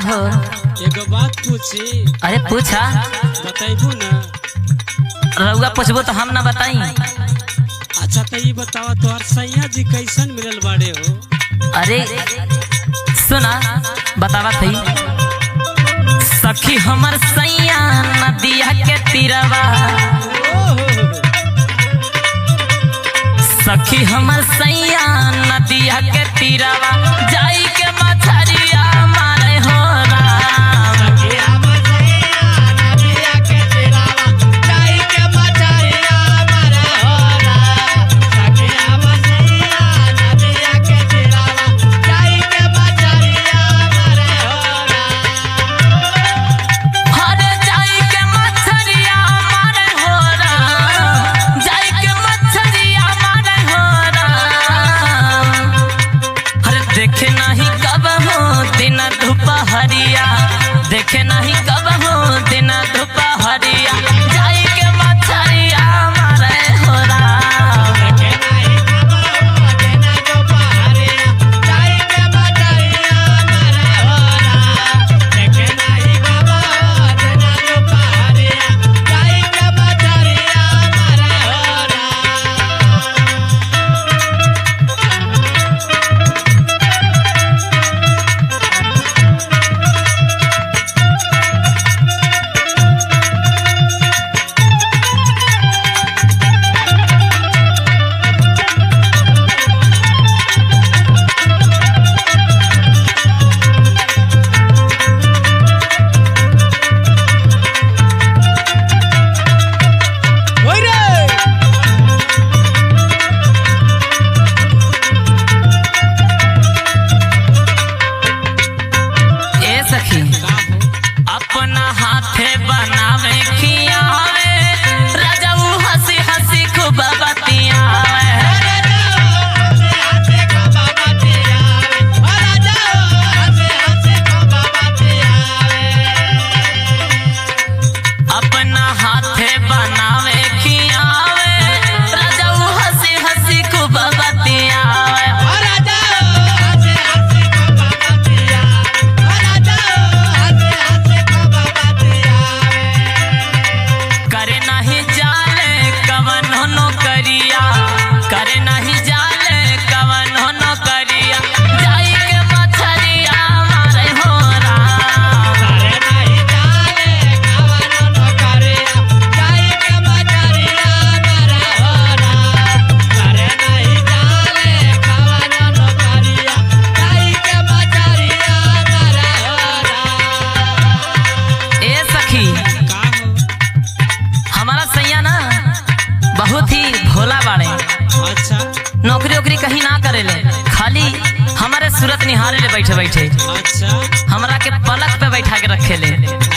हो? एगो बात पूछी। अरे पूछा। बताइबू ना? रउआ पूछबो तो हम ना बताई। अच्छा तो ये बतावा तोहर सैया जी कैसन मिलल बाड़े हो? अरे सुना बतावा थी। सखी हमर सैया नदिया के तीरवा, सखी हमर सैया नदिया के तीरवा, जाई के मछरिया मारे हो राम। सखी हमर सैया नदिया के तीरवा, जाई के मछरिया मारे हो राम। सखी हमर सैया नदिया के तीरवा, जाई के मछरिया मारे हो राम। हरे जाई के मछरिया मारे हो राम, जाई के मछरिया मारे हो राम। हरे देखे नहीं कब हो दिन दोपहरिया, देखे नहीं कब हो दिन दोपहरिया, जाई के मछरिया मारे हो राम। देखे नहीं कब हो दिन दोपहरिया, जाई के मछरिया मारे हो राम। देखे नहीं कब हो दिन दोपहरिया, जाई के मछरिया मारे हो ए सखी अपना हाथे बनावे खियावे, राजाऊ हंसी हंसी खूब बतियावे। अपना हाथे बनावे खियावे, राजाऊ हंसी हंसी खूब बतियावे। करे नहीं जाले कवन हो करिया, करे नहीं जाले कवन हो करिया, जाई के मछरिया मारे हो राम। ए सखी हमारा सैया ना बहुत ही भोला बाड़े, अच्छा नौकरी वोकरी कहीं ना करेले, खाली हमारे सूरत निहारे ले बैठे बैठे अच्छा हमरा के पलक पे बैठा के रखे ले।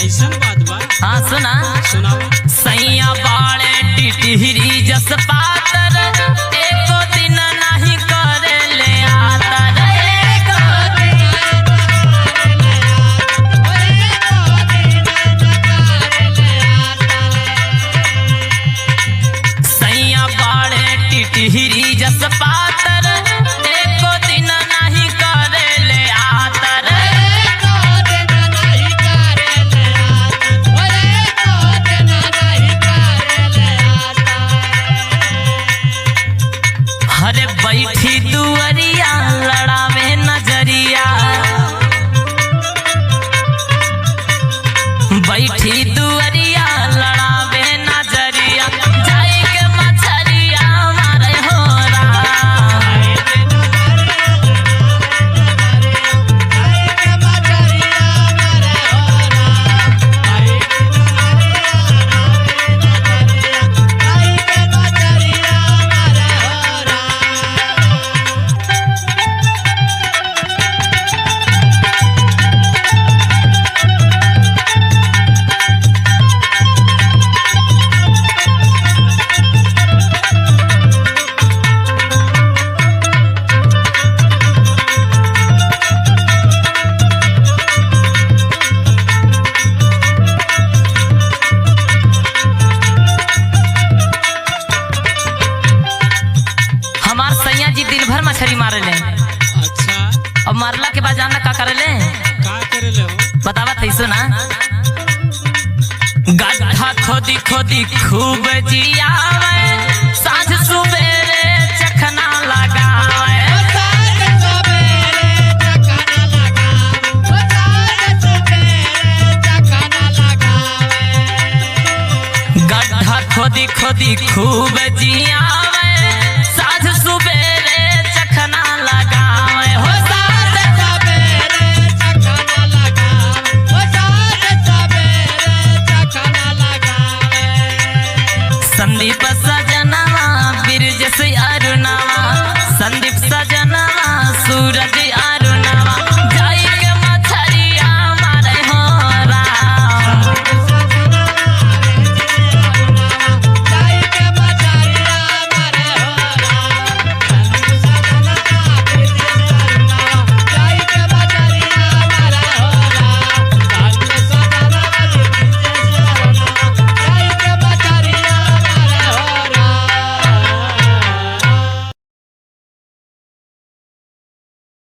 ऐसन बात बा। हाँ सुना। सुनाओ। सैया बाड़े टिटहिरी जस पातर, एको दिन नहीं करे ले आतर। सैया बाड़े टिटहिरी जस पातर, एको दिन नहीं करे ले आतर। मरला के बाद जानना का करेले? का करेले हो? बतावा थी सुना। गड्ढा खोदी खोदी खूब जियावे, साँझ सुबेरे चखना लगावे। गड्ढा खोदी खोदी खूब जियावे,